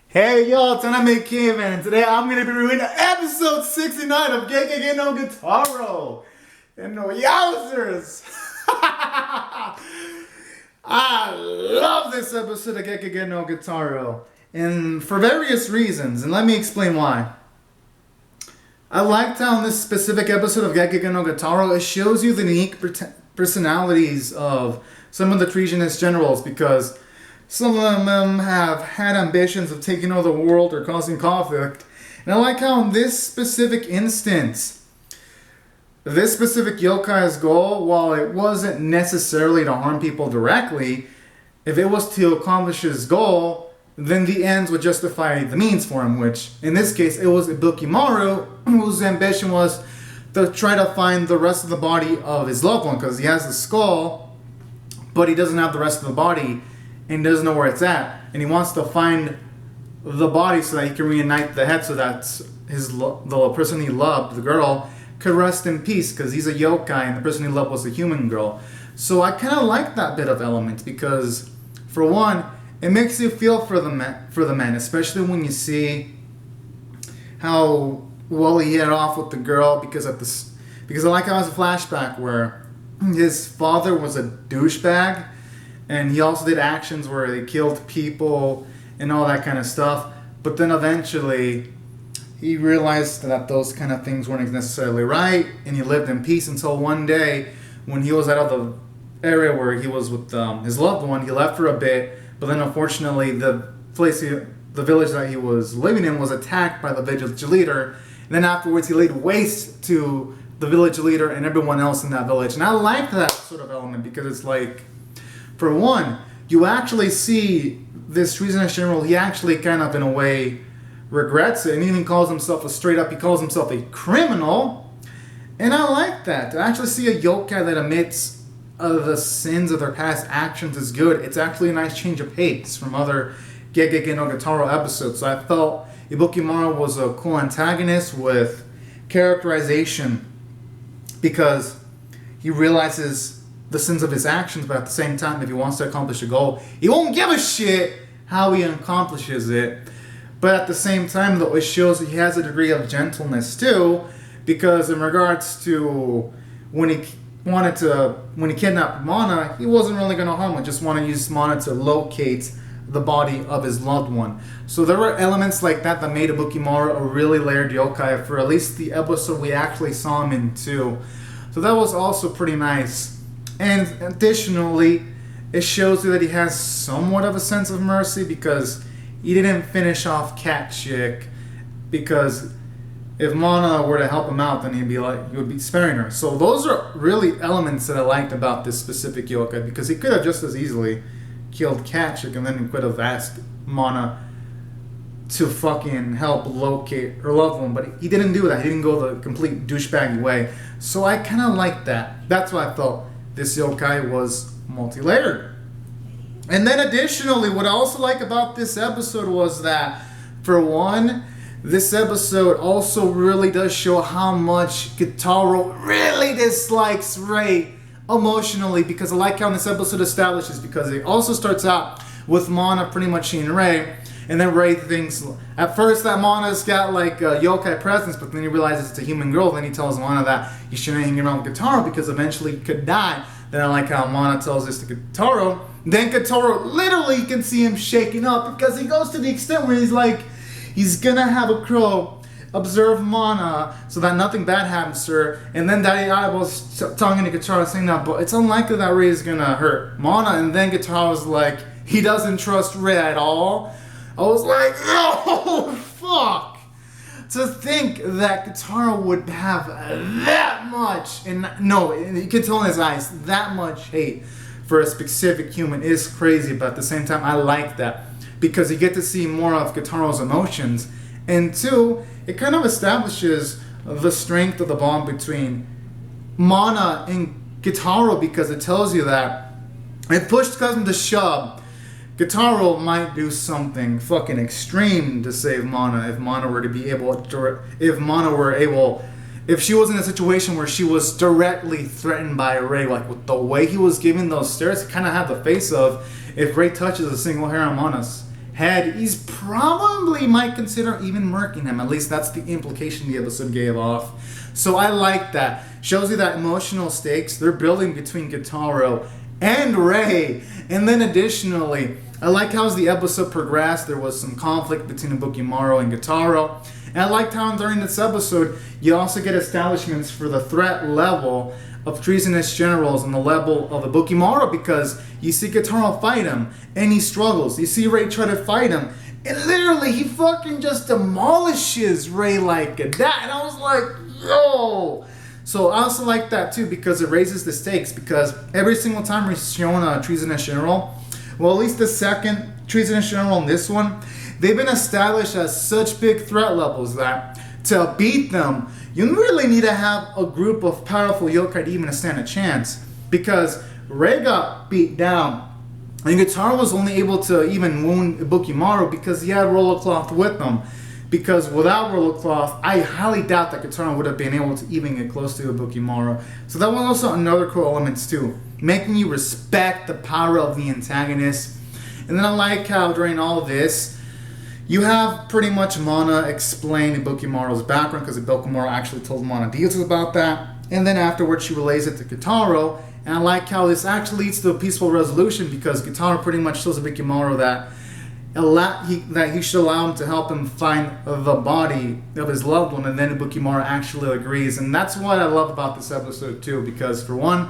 Hey y'all, it's Anime Kim, and today I'm gonna be reviewing episode 69 of Gegege no Kitarou. And no yowzers! I love this episode of Gegege no Kitarou, and for various reasons, and let me explain why. I liked how in this specific episode of Gegege no Kitarou, it shows you the unique personalities of some of the treasonous generals, because some of them have had ambitions of taking over the world or causing conflict. And I like how in this specific instance, this specific yokai's goal, while it wasn't necessarily to harm people directly, if it was to accomplish his goal, then the ends would justify the means for him, which in this case, it was Ibukimaru, whose ambition was to try to find the rest of the body of his loved one, because he has the skull, but he doesn't have the rest of the body, and doesn't know where it's at, and he wants to find the body so that he can reunite the head, so that the person he loved, the girl, could rest in peace, because he's a yokai and the person he loved was a human girl. So I kind of like that bit of element, because for one, it makes you feel for the men, especially when you see how well he hit off with the girl, because I like how it was a flashback where his father was a douchebag. And he also did actions where they killed people and all that kind of stuff. But then eventually, he realized that those kind of things weren't necessarily right. And he lived in peace until one day, when he was out of the area where he was with his loved one, he left for a bit. But then unfortunately, the village that he was living in was attacked by the village leader. And then afterwards, he laid waste to the village leader and everyone else in that village. And I like that sort of element, because it's like, for one, you actually see this treasonous general, he actually kind of, in a way, regrets it, and even calls himself he calls himself a criminal. And I like that. To actually see a yokai that admits the sins of their past actions is good. It's actually a nice change of pace from other Gegege no Kitarou episodes. So I felt Ibukimaru was a cool antagonist with characterization, because he realizes the sins of his actions, but at the same time, if he wants to accomplish a goal, he won't give a shit how he accomplishes it. But at the same time, though, it shows he has a degree of gentleness too, because in regards to when he kidnapped Mana, he wasn't really going to harm her, just want to use Mana to locate the body of his loved one. So there were elements like that that made Ibukimaru a really layered yokai for at least the episode we actually saw him in too. So that was also pretty nice. And additionally, it shows you that he has somewhat of a sense of mercy, because he didn't finish off Cat Chick, because if Mana were to help him out, then he would be sparing her. So those are really elements that I liked about this specific yokai, because he could have just as easily killed Cat Chick and then he could have asked Mana to fucking help locate her loved one, but he didn't do that. He didn't go the complete douchebaggy way. So I kind of liked that. That's why I felt this yokai was multi-layered. And then additionally, what I also like about this episode was that, for one, this episode also really does show how much Kitarou really dislikes Rei emotionally, because I like how this episode establishes, because it also starts out with Mana pretty much seeing Rei, and then Rei thinks at first that Mana's got like a yokai presence, but then he realizes it's a human girl. Then he tells Mana that he shouldn't hang around with Kitarou because eventually he could die. Then I like how Mana tells this to Kitarou. Then Kitarou literally can see him shaking up, because he goes to the extent where he's like, he's gonna have a crow observe Mana so that nothing bad happens to her. And then Daddy Eyeballs talking to Kitarou saying that, but it's unlikely that Rei is gonna hurt Mana. And then Kitarou's like, he doesn't trust Rei at all. I was like, oh, fuck. To think that Kitarou would have that much, and no, you can tell in his eyes, that much hate for a specific human is crazy, but at the same time, I like that, because you get to see more of Kitarou's emotions. And two, it kind of establishes the strength of the bond between Mana and Kitarou, because it tells you that if push comes to shove, Kitarou might do something fucking extreme to save Mana if Mana were to be able to, if she was in a situation where she was directly threatened by Rei, like with the way he was giving those stares, it kind of had the face of, if Rei touches a single hair on Mana's head, he's probably might consider even murking him. At least that's the implication the episode gave off. So I like that. Shows you that emotional stakes they're building between Kitarou and Rei. And then additionally, I like how as the episode progressed, there was some conflict between Ibukimaru and Kitarou. And I liked how during this episode, you also get establishments for the threat level of treasonous generals and the level of Ibukimaru, because you see Kitarou fight him and he struggles. You see Rei try to fight him and literally he fucking just demolishes Rei like that. And I was like, yo. So I also like that too, because it raises the stakes, because every single time we're shown a treasonous general, well, at least the second treasonous general in this one, they've been established as such big threat levels that to beat them, you really need to have a group of powerful yokai to even stand a chance. Because Rei got beat down, and Kitarou was only able to even wound Ibukimaru because he had Roller Cloth with him. Because without Roller Cloth, I highly doubt that Kitarou would have been able to even get close to Ibukimaru. So that was also another cool element too, making you respect the power of the antagonist. And then I like how during all this, you have pretty much Mana explain Ibukimaru's background, because Ibukimaru actually told Mana details about that. And then afterwards she relays it to Kitarou. And I like how this actually leads to a peaceful resolution, because Kitarou pretty much tells Ibukimaru that he should allow him to help him find the body of his loved one. And then Ibukimaru actually agrees. And that's what I love about this episode too, because for one,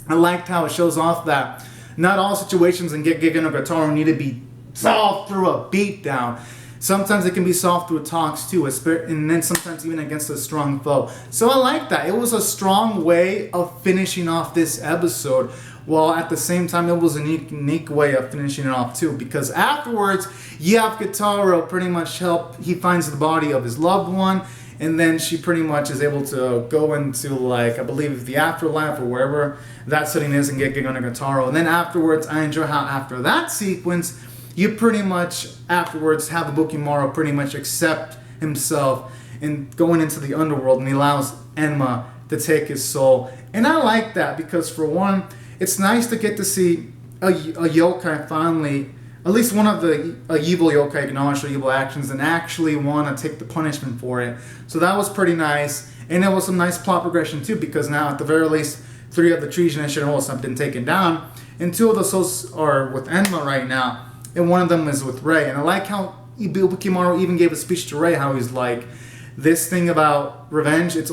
I liked how it shows off that not all situations in Gegege no Kitarou need to be solved through a beatdown. Sometimes it can be solved through talks too, and then sometimes even against a strong foe. So I like that. It was a strong way of finishing off this episode, while at the same time it was a unique way of finishing it off too, because afterwards you have Kitarou pretty much he finds the body of his loved one, and then she pretty much is able to go into, like, I believe the afterlife or wherever that setting is in Gegege no Kitarou. And then afterwards, I enjoy how after that sequence, you pretty much afterwards have Ibukimaru pretty much accept himself and going into the underworld, and he allows Enma to take his soul. And I like that, because for one, it's nice to get to see a yokai finally, at least one of the evil yokai, acknowledge their evil actions and actually want to take the punishment for it. So that was pretty nice. And it was some nice plot progression too, because now at the very least 3 of the treasonous generals have been taken down, and 2 of the souls are with Enma right now, and 1 of them is with Rei. And I like how Ibukimaru even gave a speech to Rei, how he's like, this thing about revenge, it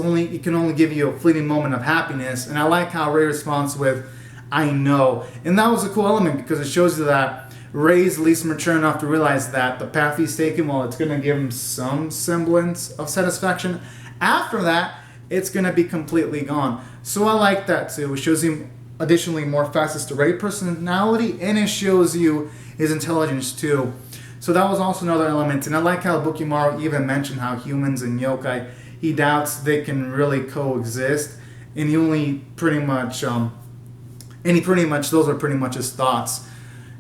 can only give you a fleeting moment of happiness. And I like how Rei responds with, I know. And that was a cool element, because it shows you that Rei's at least mature enough to realize that the path he's taken, well, it's going to give him some semblance of satisfaction. After that, it's going to be completely gone. So I like that too. It shows him additionally more facets to Rei personality, and it shows you his intelligence too. So that was also another element. And I like how Ibukimaru even mentioned how humans and yokai, he doubts they can really coexist, and he only pretty much those are pretty much his thoughts.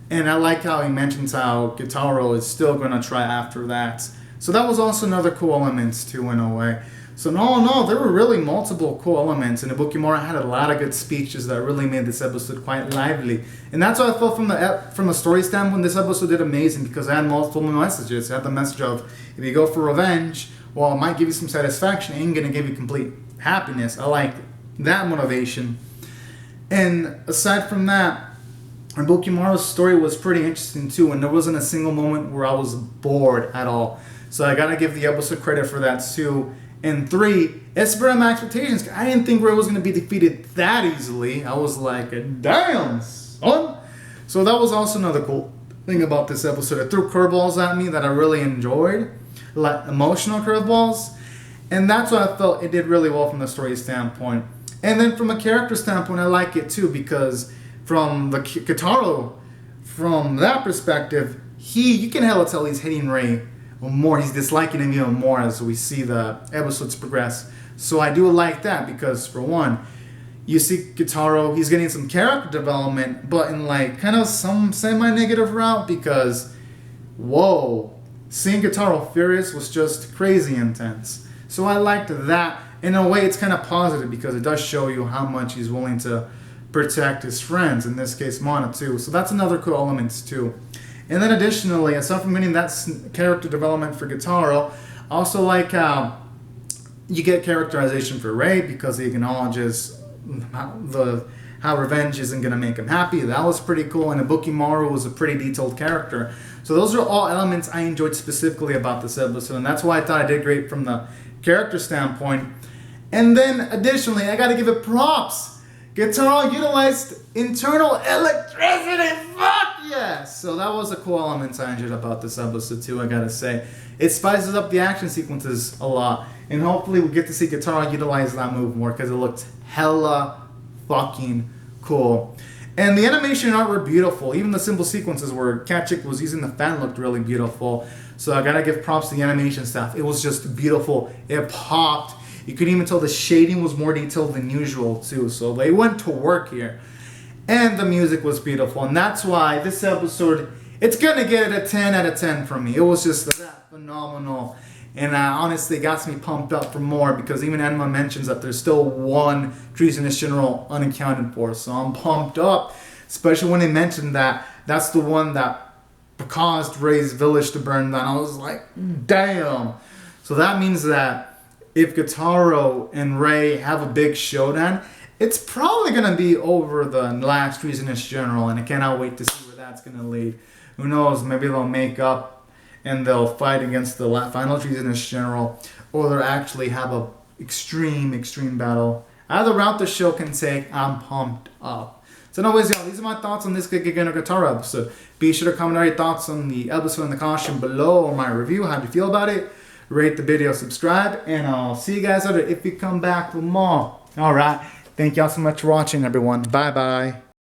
And I like how he mentions how Kitarou is still going to try after that. So that was also another cool element too, in a way. So no, there were really multiple cool elements, and Ibukimaru had a lot of good speeches that really made this episode quite lively. And that's what I felt from a story standpoint. This episode did amazing, because it had multiple messages. It had the message of, if you go for revenge, well, it might give you some satisfaction, it ain't gonna give you complete happiness. I like that motivation. And aside from that, Ibukimaru's story was pretty interesting too, and there wasn't a single moment where I was bored at all. So I gotta give the episode credit for that too. And 3, it's better than my expectations. I didn't think Rei was going to be defeated that easily. I was like, damn, son. So that was also another cool thing about this episode. It threw curveballs at me that I really enjoyed, like emotional curveballs. And that's what I felt it did really well from the story standpoint. And then from a character standpoint, I like it too, because from the Kitarou, from that perspective, you can hella tell he's hating Rei more. He's disliking him even more as we see the episodes progress. So I do like that, because for one, you see Kitarou, he's getting some character development, but in like kind of some semi-negative route, because whoa, seeing Kitarou furious was just crazy intense. So I liked that. In a way, it's kind of positive, because it does show you how much he's willing to protect his friends, in this case Mana too. So that's another cool element too. And then additionally, aside from getting that character development for Kitarou, I also like how you get characterization for Rei because he acknowledges how revenge isn't going to make him happy. That was pretty cool. And Ibukimaru was a pretty detailed character. So those are all elements I enjoyed specifically about this episode. And that's why I thought I did great from the character standpoint. And then additionally, I got to give it props. Kitarou utilized internal electricity. Fuck yes! So that was a cool element I enjoyed about this episode too, I gotta say. It spices up the action sequences a lot. And hopefully we get to see Kitarou utilize that move more because it looked hella fucking cool. And the animation and art were beautiful. Even the simple sequences where Kachik was using the fan looked really beautiful. So I gotta give props to the animation staff. It was just beautiful. It popped. You could even tell the shading was more detailed than usual too. So they went to work here. And the music was beautiful. And that's why this episode, it's gonna get a 10 out of 10 from me. It was just that phenomenal. And honestly, it got me pumped up for more because even Enma mentions that there's still one treasonous general unaccounted for. So I'm pumped up, especially when they mentioned that that's the one that caused Rei's village to burn down. I was like, damn. So that means that if Kitarou and Rei have a big showdown, it's probably going to be over the last treasonous general, and I cannot wait to see where that's going to lead. Who knows, maybe they'll make up and they'll fight against the final treasonous general, or they'll actually have a extreme battle. Either route the show can take, I'm pumped up. So anyways, y'all, these are my thoughts on this Gegege no Kitarou episode. Be sure to comment all your thoughts on the episode in the comment below or my review. How do you feel about it? Rate the video, subscribe, and I'll see you guys later if you come back for more. Alright, thank y'all so much for watching, everyone. Bye-bye.